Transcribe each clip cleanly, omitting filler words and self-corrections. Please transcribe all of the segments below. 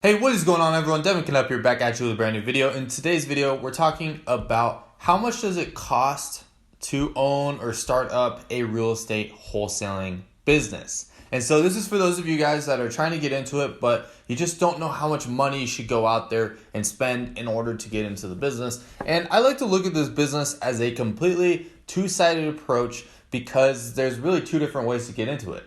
Hey, what is going on, everyone? Devin Knupp here, back at you with a brand new video. In today's video, we're talking about how much does it cost to own or start up a real estate wholesaling business. And so this is for those of you guys that are trying to get into it, but you just don't know how much money you should go out there and spend in order to get into the business. And I like to look at this business as a completely two-sided approach because there's really two different ways to get into it.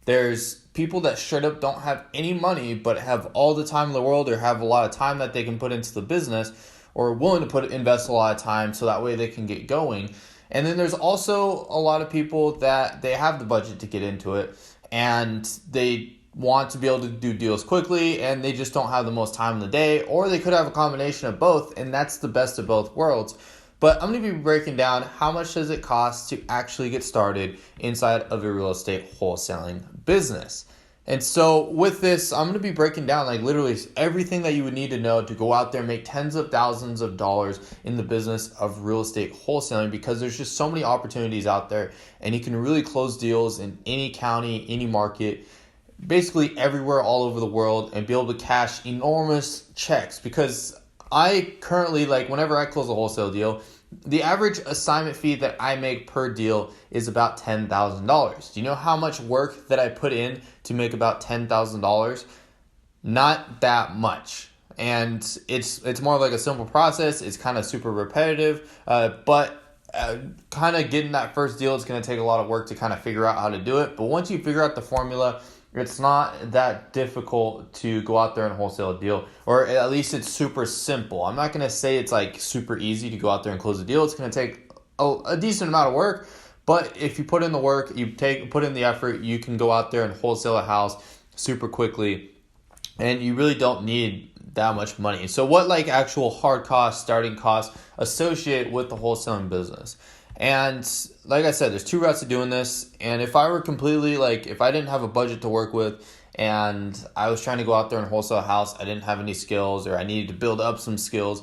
There's people that straight up don't have any money but have all the time in the world or have a lot of time that they can put into the business or are willing to invest a lot of time so that way they can get going. And then there's also a lot of people that they have the budget to get into it and they want to be able to do deals quickly and they just don't have the most time in the day, or they could have a combination of both, and that's the best of both worlds. But I'm going to be breaking down how much does it cost to actually get started inside of a real estate wholesaling business. And so with this, I'm going to be breaking down like literally everything that you would need to know to go out there and make tens of thousands of dollars in the business of real estate wholesaling, because there's just so many opportunities out there and you can really close deals in any county, any market, basically everywhere all over the world, and be able to cash enormous checks. Because I currently, like whenever I close a wholesale deal, the average assignment fee that I make per deal is about $10,000. Do you know how much work that I put in to make about $10,000? Not that much. And it's more like a simple process. It's kind of super repetitive, but kind of getting that first deal, it's going to take a lot of work to kind of figure out how to do it. But once you figure out the formula, it's not that difficult to go out there and wholesale a deal, or at least it's super simple. I'm not going to say it's like super easy to go out there and close a deal. It's going to take a decent amount of work, but if you put in the work, put in the effort, you can go out there and wholesale a house super quickly, and you really don't need that much money. So what like actual hard costs, starting costs associate with the wholesaling business? And like I said, there's two routes to doing this. And if I were completely if I didn't have a budget to work with and I was trying to go out there and wholesale a house, I didn't have any skills or I needed to build up some skills,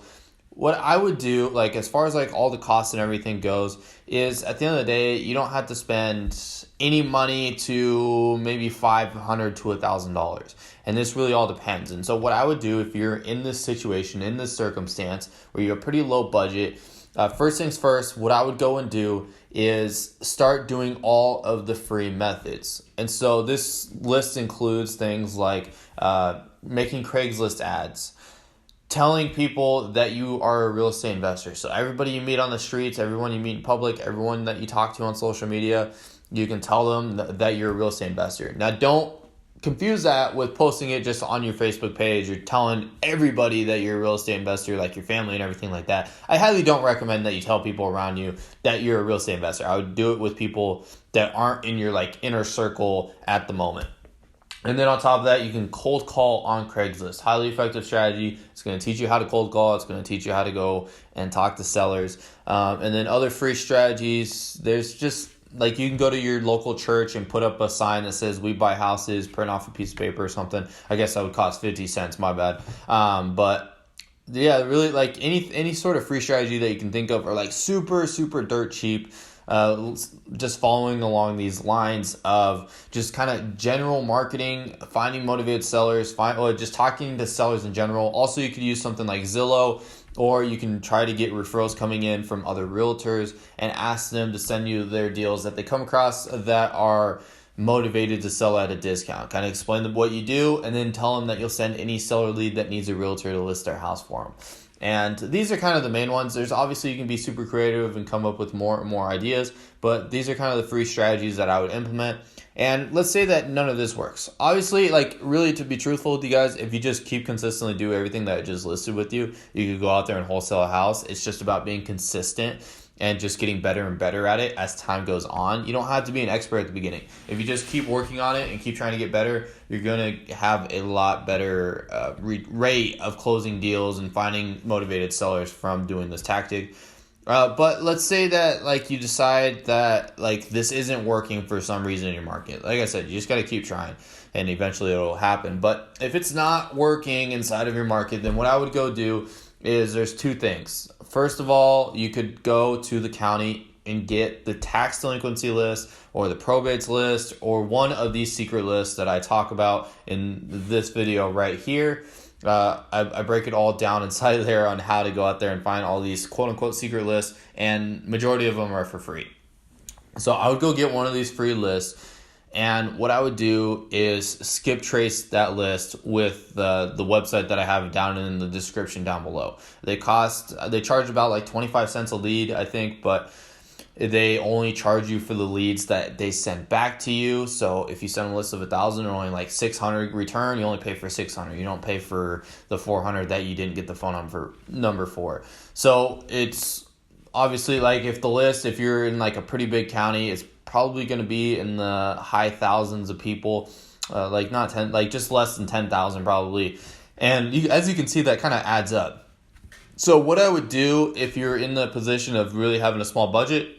what I would do, like as far as like all the costs and everything goes, is at the end of the day, you don't have to spend any money to maybe $500 to $1,000. And this really all depends. And so what I would do if you're in this situation, in this circumstance where you have a pretty low budget, first things first, what I would go and do is start doing all of the free methods. And so this list includes things like making Craigslist ads, telling people that you are a real estate investor. So everybody you meet on the streets, everyone you meet in public, everyone that you talk to on social media, you can tell them that you're a real estate investor. Now, don't confuse that with posting it just on your Facebook page or telling everybody that you're a real estate investor, like your family and everything like that. I highly don't recommend that you tell people around you that you're a real estate investor. I would do it with people that aren't in your like inner circle at the moment. And then on top of that, you can cold call on Craigslist. Highly effective strategy. It's going to teach you how to cold call. It's going to teach you how to go and talk to sellers. And then other free strategies, there's just like you can go to your local church and put up a sign that says "We buy houses," print off a piece of paper or something. I guess that would cost 50 cents, my bad. But yeah, really like any sort of free strategy that you can think of are like super dirt cheap. Just following along these lines of just kind of general marketing, finding motivated sellers, just talking to sellers in general. Also, you could use something like Zillow, or you can try to get referrals coming in from other realtors and ask them to send you their deals that they come across that are motivated to sell at a discount. Kind of explain them what you do and then tell them that you'll send any seller lead that needs a realtor to list their house for them. And these are kind of the main ones. There's obviously you can be super creative and come up with more and more ideas, but these are kind of the free strategies that I would implement. And let's say that none of this works. Obviously, like really to be truthful with you guys, if you just keep consistently do everything that I just listed with you, you could go out there and wholesale a house. It's just about being consistent and just getting better and better at it as time goes on. You don't have to be an expert at the beginning. If you just keep working on it and keep trying to get better, you're going to have a lot better rate of closing deals and finding motivated sellers from doing this tactic. But let's say that like you decide that like this isn't working for some reason in your market. Like I said, you just got to keep trying and eventually it'll happen. But if it's not working inside of your market, then what I would go do is there's two things. First of all, you could go to the county and get the tax delinquency list or the probates list or one of these secret lists that I talk about in this video right here. I break it all down inside there on how to go out there and find all these quote unquote secret lists, and majority of them are for free. So I would go get one of these free lists, and what I would do is skip trace that list with the website that I have down in the description down below. They charge about like 25 cents a lead, I think, but they only charge you for the leads that they send back to you. So if you send a list of 1,000 and only like 600 return, you only pay for 600. You don't pay for the 400 that you didn't get the phone number for. So it's obviously like if you're in like a pretty big county, it's probably going to be in the high thousands of people, like not 10, like just less than 10,000 probably. And as you can see, that kind of adds up. So what I would do if you're in the position of really having a small budget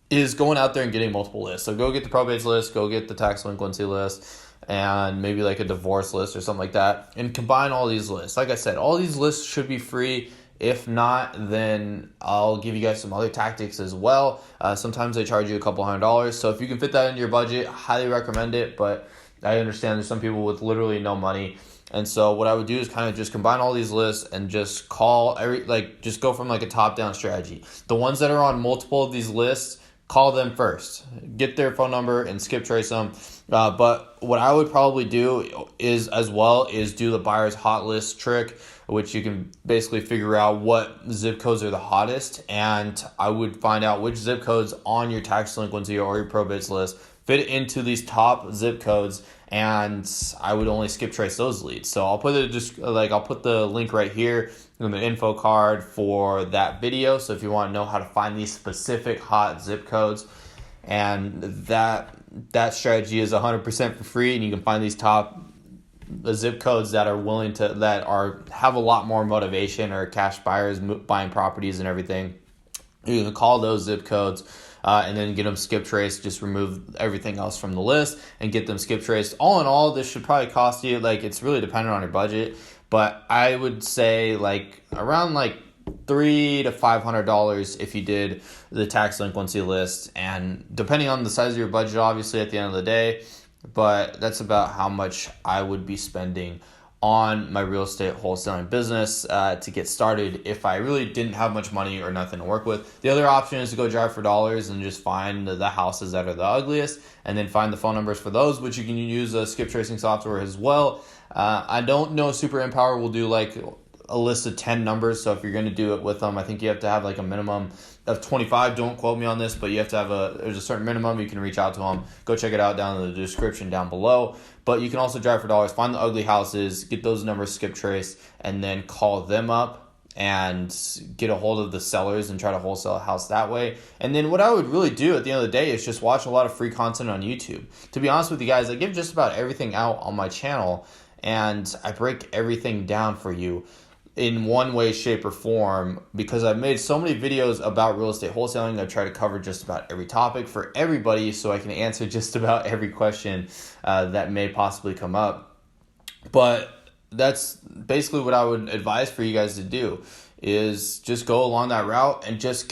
is going out there and getting multiple lists. So go get the probates list, go get the tax delinquency list, and maybe like a divorce list or something like that, and combine all these lists. Like I said, all these lists should be free. If not, then I'll give you guys some other tactics as well. Sometimes they charge you a couple $100. So if you can fit that into your budget, highly recommend it. But I understand there's some people with literally no money. And so what I would do is kind of just combine all these lists and just just go from like a top-down strategy. The ones that are on multiple of these lists, call them first. Get their phone number and skip trace them. But what I would probably do is do the buyer's hot list trick, which you can basically figure out what zip codes are the hottest. And I would find out which zip codes on your tax delinquency or your probates list fit into these top zip codes, and I would only skip trace those leads. So I'll put the link right here in the info card for that video. So if you want to know how to find these specific hot zip codes, and that strategy is 100% for free, and you can find these top zip codes that have a lot more motivation, or cash buyers buying properties and everything. You can call those zip codes. And then get them skip traced. Just remove everything else from the list and get them skip traced. All in all, this should probably cost you, it's really dependent on your budget, but I would say around $300 to $500 if you did the tax delinquency list, and depending on the size of your budget, obviously at the end of the day, but that's about how much I would be spending on my real estate wholesaling business to get started if I really didn't have much money or nothing to work with. The other option is to go drive for dollars and just find the houses that are the ugliest, and then find the phone numbers for those, which you can use skip tracing software as well. I don't know, Super Empower will do a list of 10 numbers, so if you're going to do it with them, I think you have to have a minimum of 25. Don't quote me on this, but you have to have there's a certain minimum. You can reach out to them. Go check it out down in the description down below. But you can also drive for dollars, find the ugly houses, get those numbers skip traced, and then call them up and get a hold of the sellers and try to wholesale a house that way. And then what I would really do at the end of the day is just watch a lot of free content on YouTube. To be honest with you guys, I give just about everything out on my channel, and I break everything down for you in one way, shape, or form, because I've made so many videos about real estate wholesaling. I try to cover just about every topic for everybody, so I can answer just about every question that may possibly come up. But that's basically what I would advise for you guys to do, is just go along that route and just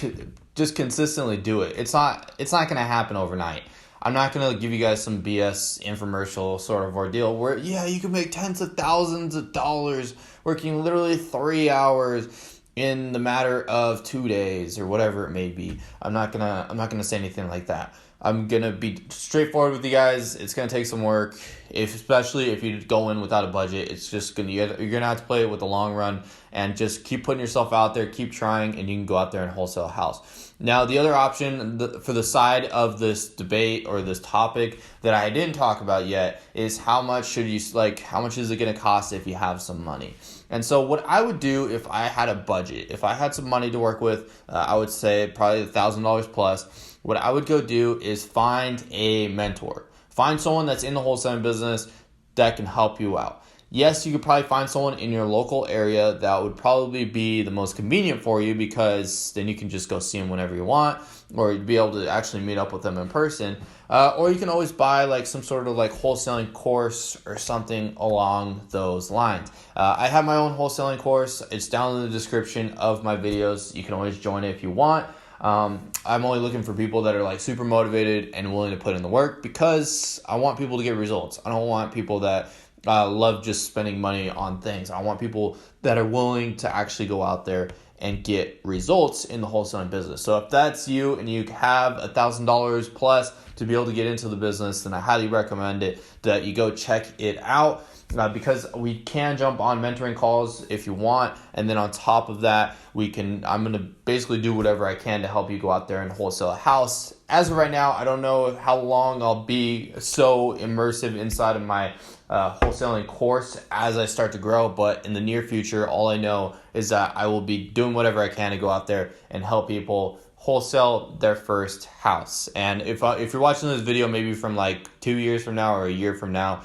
consistently do it. It's not going to happen overnight. I'm not going to give you guys some BS infomercial sort of ordeal where, you can make tens of thousands of dollars working literally 3 hours in the matter of 2 days or whatever it may be. I'm not going to say anything like that. I'm going to be straightforward with you guys. It's going to take some work, especially if you go in without a budget. It's just you're going to have to play it with the long run, and just keep putting yourself out there, keep trying, and you can go out there and wholesale a house. Now, the other option for the side of this debate or this topic that I didn't talk about yet is how much is it going to cost if you have some money? And so what I would do if I had a budget, if I had some money to work with, I would say probably $1,000 plus. What I would go do is find a mentor. Find someone that's in the wholesaling business that can help you out. Yes, you could probably find someone in your local area that would probably be the most convenient for you, because then you can just go see them whenever you want, or you'd be able to actually meet up with them in person. Or you can always buy some sort of wholesaling course or something along those lines. I have my own wholesaling course. It's down in the description of my videos. You can always join it if you want. I'm only looking for people that are like super motivated and willing to put in the work, because I want people to get results. I don't want people that love just spending money on things. I want people that are willing to actually go out there and get results in the wholesaling business. So if that's you and you have $1,000 plus to be able to get into the business, then I highly recommend it that you go check it out. Because we can jump on mentoring calls if you want, and then on top of that, I'm going to basically do whatever I can to help you go out there and wholesale a house. As of right now, I don't know how long I'll be so immersive inside of my wholesaling course as I start to grow, but in the near future, all I know is that I will be doing whatever I can to go out there and help people wholesale their first house. And if you're watching this video maybe from like 2 years from now or a year from now,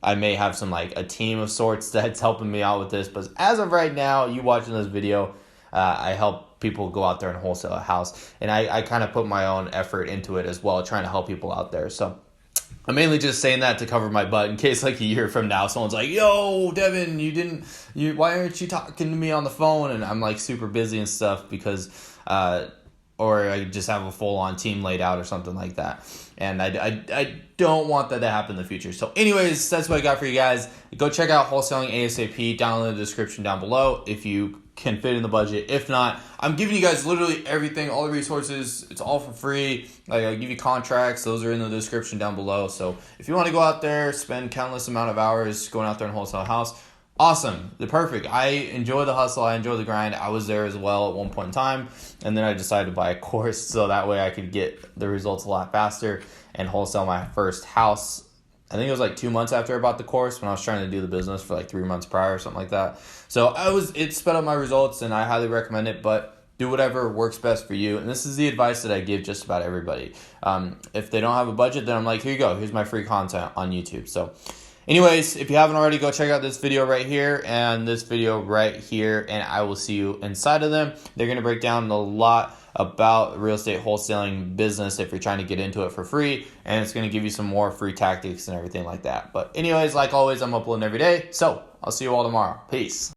I may have some like a team of sorts that's helping me out with this. But as of right now, you watching this video, I help people go out there and wholesale a house. And I kind of put my own effort into it as well, trying to help people out there. So I'm mainly just saying that to cover my butt in case like a year from now, someone's like, yo, Devin, why aren't you talking to me on the phone? And I'm like super busy and stuff because, or I just have a full-on team laid out or something like that. And I don't want that to happen in the future. So anyways, that's what I got for you guys. Go check out Wholesaling ASAP down in the description down below if you can fit in the budget. If not, I'm giving you guys literally everything, all the resources. It's all for free. Like, I give you contracts. Those are in the description down below. So if you want to go out there, spend countless amount of hours going out there and wholesale a house, awesome. They're perfect. I enjoy the hustle. I enjoy the grind. I was there as well at one point in time. And then I decided to buy a course so that way I could get the results a lot faster and wholesale my first house. I think it was like 2 months after I bought the course, when I was trying to do the business for like 3 months prior or something like that. So it sped up my results, and I highly recommend it, but do whatever works best for you. And this is the advice that I give just about everybody. If they don't have a budget, then I'm like, here you go. Here's my free content on YouTube. So anyways, if you haven't already, go check out this video right here and this video right here, and I will see you inside of them. They're going to break down a lot about real estate wholesaling business if you're trying to get into it for free, and it's going to give you some more free tactics and everything like that. But anyways, like always, I'm uploading every day, so I'll see you all tomorrow. Peace.